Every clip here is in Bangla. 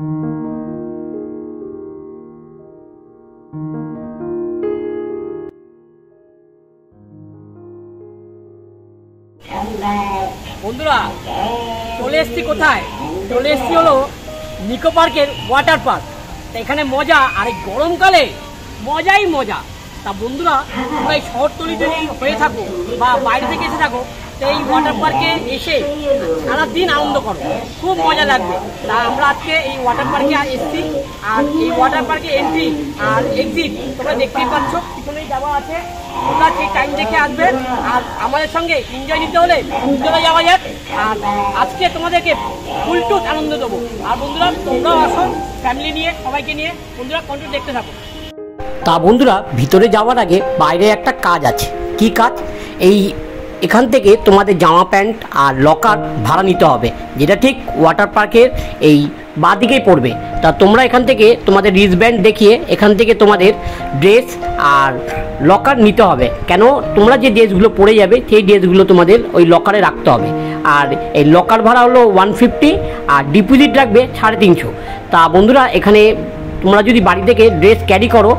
বন্ধুরা চলে এসছি কোথায়? চলে এসছি হলো নিকো পার্কের ওয়াটার পার্ক। এখানে মজা, আর এই গরমকালে মজাই মজা। তা বন্ধুরা, তোমরা এই শহরতলিতে হয়ে থাকো বা বাইরে থেকে এসে থাকো, তো এই ওয়াটার পার্কে এসে সারাদিন আনন্দ করো, খুব মজা লাগবে। তা আমরা আজকে এই ওয়াটার পার্কে এসেছি, আর এই ওয়াটার পার্কে এন্ট্রি আর এক্সিট তোমরা দেখতেই পাচ্ছ, পিছনেই যাওয়া আছে। তোমরা সেই টাইম দেখে আসবে, আর আমাদের সঙ্গে এনজয় নিতে হলে চলে যাওয়া যাক। আর আজকে তোমাদেরকে ফুলটুক আনন্দ দেবো। আর বন্ধুরা, তোমরাও আসো ফ্যামিলি নিয়ে, সবাইকে নিয়ে। বন্ধুরা কন্টিনিউ দেখতে থাকো। তা বন্ধুরা, ভিতরে যাওয়ার আগে বাইরে একটা কাজ আছে। কি কাজ? এখান থেকে তোমাদের জামা প্যান্ট আর লকার ভাড়া নিতে হবে, যেটা ঠিক ওয়াটার পার্কের এই বাঁ দিকেই পড়বে। তা তোমরা এখান থেকে তোমাদের রিস্টব্যান্ড দেখিয়ে এখান থেকে তোমাদের ড্রেস আর লকার নিতে হবে। কেন? তোমরা যে ড্রেসগুলো পরে যাবে সেই ড্রেসগুলো তোমাদের ওই লকারে রাখতে হবে। আর এই লকার ভাড়া হলো 150, আর ডিপোজিট রাখবে 350। তা বন্ধুরা, এখানে তোমরা যদি বাড়ি থেকে ড্রেস ক্যারি করো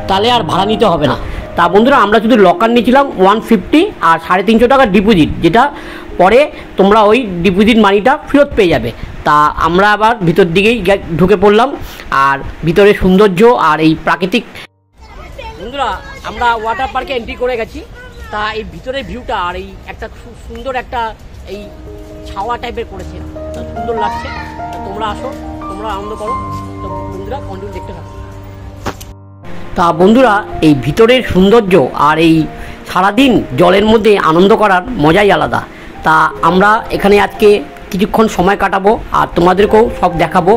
তাহলে আর ভাড়া নিতে হবে না। তা বন্ধুরা, আমরা শুধু লকার নিয়েছিলাম 150 আর 350 টাকা ডিপোজিট, যেটা পরে তোমরা ওই ডিপোজিট মানিটা ফেরত পেয়ে যাবে। তা আমরা আবার ভিতর দিকেই ঢুকে পড়লাম, আর ভিতরে সৌন্দর্য আর এই প্রাকৃতিক। বন্ধুরা, আমরা ওয়াটার পার্কে এন্ট্রি করে গেছি। তা এই ভিতরের ভিউটা আর এই একটা সুন্দর একটা এই ছাওয়া টাইপের করেছে, তা সুন্দর লাগছে। তা তোমরা আসো, তোমরা আনন্দ করো। তো বন্ধুরা কন্টিনিউ দেখতে থাকো। তা বন্ধুরা, এই ভিতরের সৌন্দর্য আর এই সারাদিন জলের মধ্যে আনন্দ করার মজাই আলাদা। তা আমরা এখানে আজকে কিছুক্ষণ সময় কাটাবো আর তোমাদেরকেও সব দেখাবো।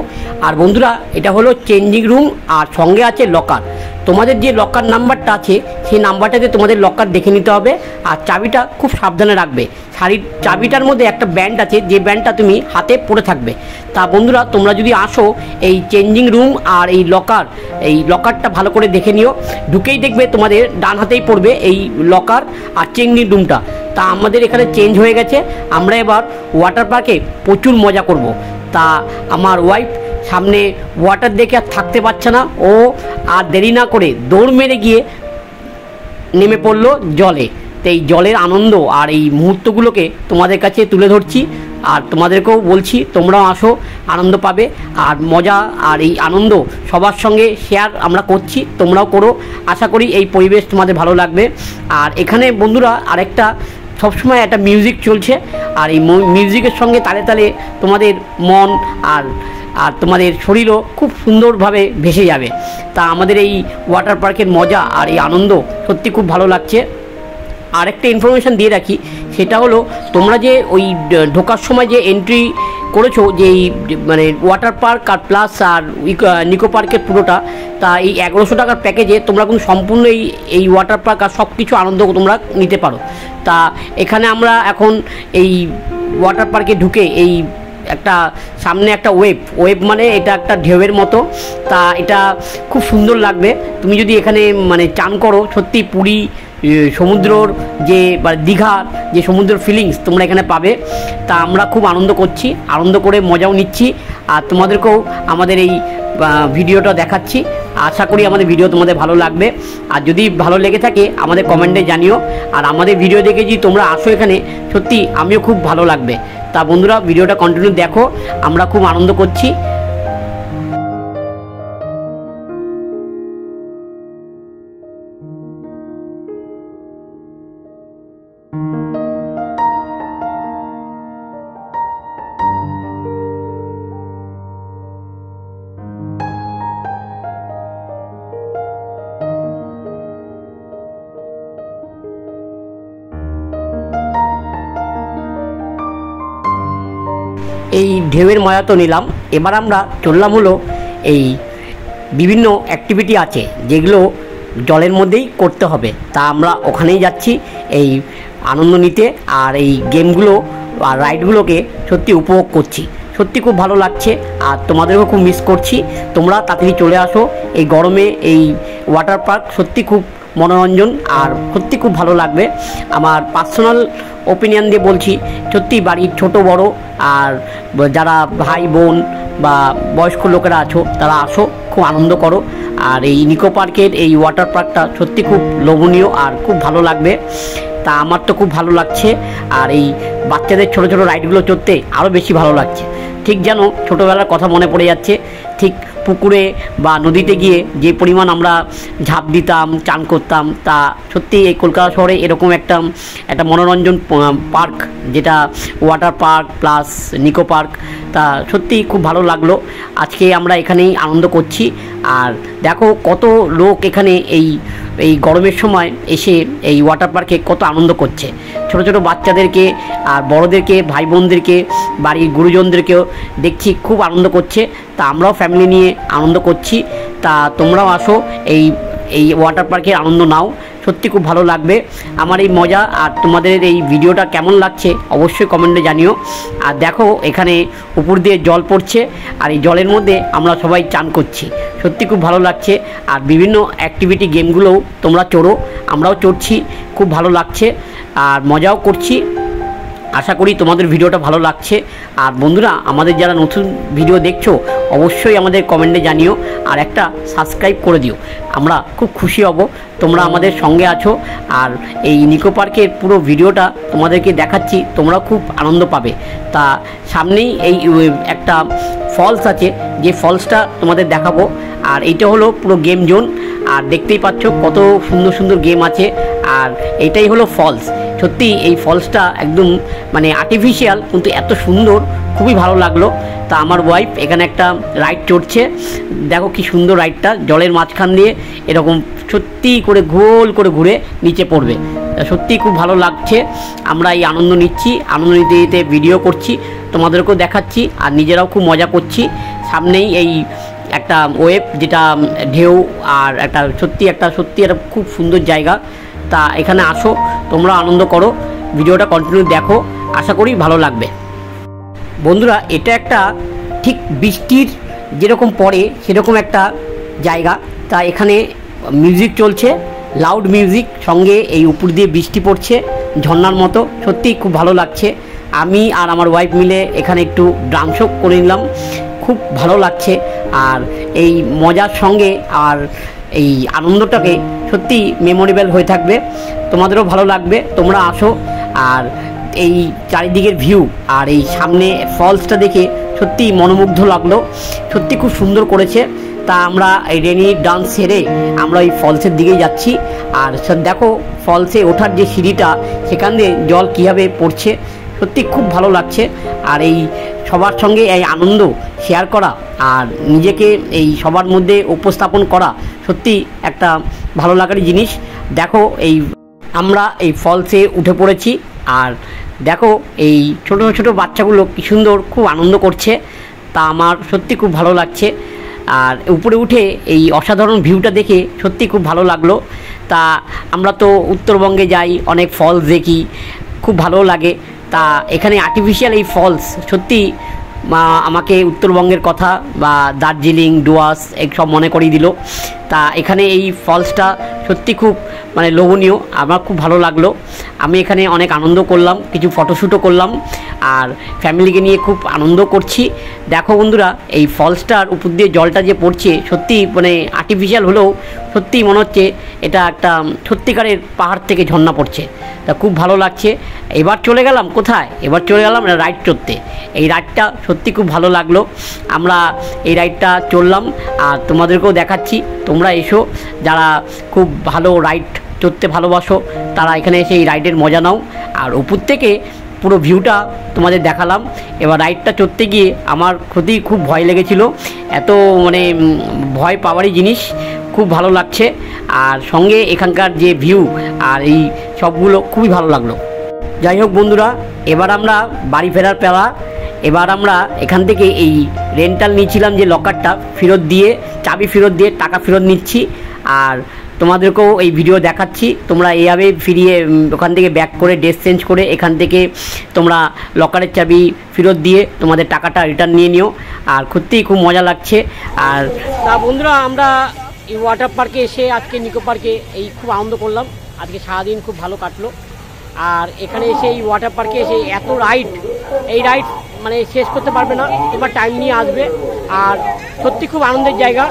আর বন্ধুরা, এটা হলো চেঞ্জিং রুম, আর সঙ্গে আছে লকার। তোমাদের যে লকার নাম্বারটা আছে সেই নাম্বারটাতে তোমাদের লকার দেখে নিতে হবে, আর চাবিটা খুব সাবধানে রাখবে। শাড়ির চাবিটার মধ্যে একটা ব্যান্ড আছে, যে ব্যান্ডটা তুমি হাতে পরে থাকবে। তা বন্ধুরা, তোমরা যদি আসো এই চেঞ্জিং রুম আর এই লকারটা ভালো করে দেখে নিও। ঢুকেই দেখবে তোমাদের ডান হাতেই পড়বে এই লকার আর চেঞ্জিং রুমটা। তা আমাদের এখানে চেঞ্জ হয়ে গেছে, আমরা এবার ওয়াটার পার্কে প্রচুর মজা করব। তা আমার ওয়াইফ সামনে ওয়াটার দেখে আর থাকতে পারছে না, ও আর দেরি না করে দৌড় মেরে গিয়ে নেমে পড়লো জলে। তো এই জলের আনন্দ আর এই মুহূর্তগুলোকে তোমাদের কাছে তুলে ধরছি, আর তোমাদেরকেও বলছি তোমরাও আসো, আনন্দ পাবে। আর মজা আর এই আনন্দ সবার সঙ্গে শেয়ার আমরা করছি, তোমরাও করো। আশা করি এই পরিবেশ তোমাদের ভালো লাগবে। আর এখানে বন্ধুরা আরেকটা সবসময় একটা মিউজিক চলছে, আর এই মিউজিকের সঙ্গে তালে তালে তোমাদের মন আর তোমাদের শরীরও খুব সুন্দরভাবে ভেসে যাবে। তা আমাদের এই ওয়াটার পার্কের মজা আর এই আনন্দ সত্যি খুব ভালো লাগছে। আরেকটা ইনফরমেশান দিয়ে রাখি, সেটা হলো তোমরা যে ওই ঢোকার সময় যে এন্ট্রি করেছো, যে এই মানে ওয়াটার পার্ক আর প্লাস আর নিকো পার্কের পুরোটা, তা এই 1100 টাকার প্যাকেজে তোমরা কিন্তু সম্পূর্ণ এই ওয়াটার পার্ক আর সব কিছু আনন্দ তোমরা নিতে পারো। তা এখানে আমরা এখন এই ওয়াটার পার্কে ঢুকে এই একটা সামনে একটা ওয়েব মানে এটা একটা ঢেউয়ের মতো। তা এটা খুব সুন্দর লাগবে। তুমি যদি এখানে মানে চান করো, সত্যি পুরী সমুদ্রর যে দীঘার যে সমুদ্রের ফিলিংস তোমরা এখানে পাবে। তা আমরা খুব আনন্দ করছি, আনন্দ করে মজাও নিচ্ছি, আর তোমাদেরকেও আমাদের এই ভিডিওটা দেখাচ্ছি। আশা করি আমাদের ভিডিও তোমাদের ভালো লাগবে। আর যদি ভালো লেগে থাকে আমাদের কমেন্টে জানিও। আর আমাদের ভিডিও দেখে যদি তোমরা আসো এখানে, সত্যি আমিও খুব ভালো লাগবে। তা বন্ধুরা, ভিডিওটা কন্টিনিউ দেখো, আমরা খুব আনন্দ করছি। এই ঢেউয়ের মজা তো নিলাম, এবার আমরা চললাম হলো এই বিভিন্ন অ্যাক্টিভিটি আছে যেগুলো জলের মধ্যেই করতে হবে। তা আমরা ওখানেই যাচ্ছি এই আনন্দ নিতে, আর এই গেমগুলো আর রাইডগুলোকে সত্যি উপভোগ করছি। সত্যি খুব ভালো লাগছে, আর তোমাদেরকেও খুব মিস করছি। তোমরা তাড়াতাড়ি চলে আসো। এই গরমে এই ওয়াটার পার্ক সত্যি খুব মনোরঞ্জন, আর সত্যি খুব ভালো লাগবে। আমার পার্সোনাল ওপিনিয়ন দিয়ে বলছি, সত্যি বাড়ির ছোট বড় আর যারা ভাই বোন বা বয়স্ক লোকেরা আছো তারা আসো, খুব আনন্দ করো। আর এই নিকো পার্কের এই ওয়াটার পার্কটা সত্যি খুব লোভনীয় আর খুব ভালো লাগবে। তা আমার তো খুব ভালো লাগছে। আর এই বাচ্চাদের ছোট ছোট রাইডগুলো চড়তে আরও বেশি ভালো লাগছে। ঠিক যেন ছোটোবেলার কথা মনে পড়ে যাচ্ছে। ঠিক পুকুরে বা নদীতে গিয়ে যে পরিমাণ আমরা ঝাঁপ দিতাম, চান করতাম, তা সত্যি এই কলকাতা শহরে এরকম একটা মনোরঞ্জন পার্ক, যেটা water park plus Nicco park, তা সত্যি খুব ভালো লাগলো। আজকে আমরা এখানেই আনন্দ করছি। আর দেখো কত লোক এখানে এই গরমের সময় এসে এই ওয়াটার পার্কে কত আনন্দ করছে। ছোট ছোট বাচ্চাদেরকে আর বড়োদেরকে, ভাই বোনদেরকে, বাড়ির গুরুজনদেরকেও দেখছি খুব আনন্দ করছে। তা আমরাও ফ্যামিলি নিয়ে আনন্দ করছি। তা তোমরাও আসো, এই ওয়াটার পার্কের আনন্দ নাও, সত্যি খুব ভালো লাগবে। আমার এই মজা আর তোমাদের এই ভিডিওটা কেমন লাগছে অবশ্যই কমেন্টে জানিও। আর দেখো এখানে উপর দিয়ে জল পড়ছে, আর এই জলের মধ্যে আমরা সবাই চান করছি, সত্যি খুব ভালো লাগছে। আর বিভিন্ন অ্যাক্টিভিটি গেমগুলোও তোমরা চড়ো, আমরাও চড়ছি, খুব ভালো লাগছে আর মজাও করছি। আশা করি তোমাদের ভিডিওটা ভালো লাগছে। আর বন্ধুরা, আমাদের যারা নতুন ভিডিও দেখছো অবশ্যই আমাদের কমেন্টে জানিও আর একটা সাবস্ক্রাইব করে দিও, আমরা খুব খুশি হব তোমরা আমাদের সঙ্গে আছো। আর এই নিকো পার্কের পুরো ভিডিওটা তোমাদেরকে দেখাচ্ছি, তোমরা খুব আনন্দ পাবে। তা সামনেই এই একটা ফলস আছে, যে ফলসটা তোমাদের দেখাবো। আর এইটা হলো পুরো গেম জোন। আর দেখতেই পাচ্ছ কত সুন্দর সুন্দর গেম আছে। আর এটাই হলো ফলস। সত্যি এই ফলসটা একদম মানে আর্টিফিশিয়াল, কিন্তু এত সুন্দর, খুবই ভালো লাগলো। তা আমার ওয়াইফ এখানে একটা রাইড চড়ছে, দেখো কি সুন্দর রাইডটা, জলের মাঝখান দিয়ে এরকম সত্যি করে গোল করে ঘুরে নিচে পড়বে। সত্যি খুব ভালো লাগছে। আমরা এই আনন্দ নিচ্ছি, আনন্দ নিতে নিতে ভিডিও করছি, তোমাদেরকেও দেখাচ্ছি আর নিজেরাও খুব মজা করছি। সামনেই এই একটা ওয়েভ, যেটা ঢেউ, আর সত্যি একটা খুব সুন্দর জায়গা। তা এখানে আসো, তোমরা আনন্দ করো, ভিডিওটা কন্টিনিউ দেখো, আশা করি ভালো লাগবে। বন্ধুরা, এটা একটা ঠিক বৃষ্টির যেরকম পড়ে সেরকম একটা জায়গা। তা এখানে মিউজিক চলছে, লাউড মিউজিক, সঙ্গে এই উপর দিয়ে বৃষ্টি পড়ছে ঝর্ণার মতো, সত্যি খুব ভালো লাগছে। আমি আর আমার ওয়াইফ মিলে এখানে একটু ডান্স করে নিলাম, খুব ভালো লাগছে। আর এই মজার সঙ্গে আর এই আনন্দটাকে সত্যি মেমোরেবল হয়ে থাকবে, তোমাদেরও ভালো লাগবে। তোমরা আসো। আর এই চারিদিকের ভিউ আর এই সামনে ফলসটা দেখে সত্যি মনোমুগ্ধ লাগলো, সত্যি খুব সুন্দর করেছে। তা আমরা এই রেনি ডান্স সেরে আমরা এই ফলসের দিকেই যাচ্ছি। আর দেখো ফলসে ওঠার যে সিঁড়িটা, সেখান দিয়ে জল কীভাবে পড়ছে, সত্যি খুব ভালো লাগছে। আর এই সবার সঙ্গে এই আনন্দ শেয়ার করা আর নিজেকে এই সবার মধ্যে উপস্থাপন করা সত্যি একটা ভালো লাগার জিনিস। দেখো আমরা এই ফলসে উঠে পড়েছি। আর দেখো এই ছোট ছোট বাচ্চাগুলো কি সুন্দর খুব আনন্দ করছে, তা আমার সত্যি খুব ভালো লাগছে। আর উপরে উঠে এই অসাধারণ ভিউটা দেখে সত্যি খুব ভালো লাগলো। তা আমরা তো উত্তরবঙ্গে যাই, অনেক ফলস দেখি, খুব ভালো লাগে। তা এখানে আর্টিফিশিয়াল এই ফলস সত্যি আমাকে উত্তরবঙ্গের কথা বা দার্জিলিং, ডুয়ার্স এইসব মনে করিয়ে দিল। তা এখানে এই ফলসটা সত্যি খুব মানে লোভনীয়, আমার খুব ভালো লাগলো। আমি এখানে অনেক আনন্দ করলাম, কিছু ফটোশ্যুটও করলাম আর ফ্যামিলিকে নিয়ে খুব আনন্দ করছি। দেখো বন্ধুরা, এই ফলসটার উপর দিয়ে জলটা যে পড়ছে সত্যি মানে আর্টিফিশিয়াল হলেও সত্যি মনে হচ্ছে এটা একটা সত্যিকারের পাহাড় থেকে ঝর্ণা পড়ছে। তা খুব ভালো লাগছে। এবার চলে গেলাম কোথায়, এবার চলে গেলাম রাইড চড়তে। এই রাইডটা সত্যি খুব ভালো লাগলো, আমরা এই রাইডটা চড়লাম আর তোমাদেরকেও দেখাচ্ছি। তোমরা এসো, যারা খুব ভালো রাইড চড়তে ভালোবাসো তারা এখানে এসে এই রাইডের মজা নাও। আর উপর থেকে পুরো ভিউটা তোমাদের দেখালাম। এবার রাইডটা চড়তে গিয়ে আমার খুব ভয় লেগেছিল, এত মানে ভয় পাওয়ারই জিনিস, খুব ভালো লাগছে। আর সঙ্গে এখানকার যে ভিউ আর এই সবগুলো খুবই ভালো লাগলো। যাই হোক বন্ধুরা, এবার আমরা বাড়ি ফেরার পালা। এবার আমরা এখান থেকে এই রেন্টাল নিয়েছিলাম যে লকারটা, ফেরত দিয়ে চাবি ফেরত দিয়ে টাকা ফেরত নিচ্ছি। আর তোমাদেরকেও এই ভিডিও দেখাচ্ছি, তোমরা এইভাবে ফিরিয়ে ওখান থেকে ব্যাক করে ড্রেস চেঞ্জ করে এখান থেকে তোমরা লকারের চাবি ফেরত দিয়ে তোমাদের টাকাটা রিটার্ন নিয়ে নিও। আর সত্যিই খুব মজা লাগছে। আর তা বন্ধুরা, আমরা এই ওয়াটার পার্কে এসে আজকে নিকো পার্কে এই খুব আনন্দ করলাম, আজকে সারাদিন খুব ভালো কাটলো। আর এখানে এসে এই ওয়াটার পার্কে এসে এত রাইড, এই রাইড মানে শেষ করতে পারবে না, এবার টাইম নিয়ে আসবে। আর সত্যি খুব আনন্দের জায়গা,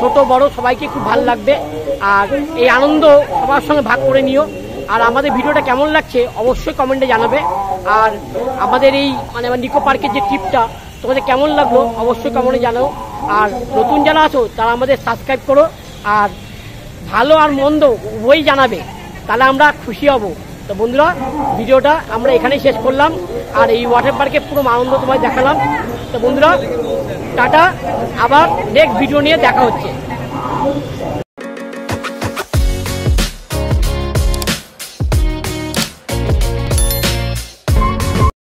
ছোট বড় সবাইকে খুব ভালো লাগবে। আর এই আনন্দ সবার সঙ্গে ভাগ করে নিও। আর আমাদের ভিডিওটা কেমন লাগছে অবশ্যই কমেন্টে জানাবে। আর আমাদের এই মানে আমার নিকো পার্কের যে ট্রিপটা তোমাদের কেমন লাগলো অবশ্যই কমেন্টে জানাও। আর নতুন যারা আছো তারা আমাদের সাবস্ক্রাইব করো, আর ভালো আর মন্দ উভয়ই জানাবে, তাহলে আমরা খুশি হব। তো বন্ধুরা, ভিডিওটা আমরা এখানেই শেষ করলাম। আর এই ওয়াটার পার্কে পুরো আনন্দ তোমায় দেখালাম। তো বন্ধুরা, টাটা, আবার নেক্সট ভিডিও নিয়ে দেখা হচ্ছে।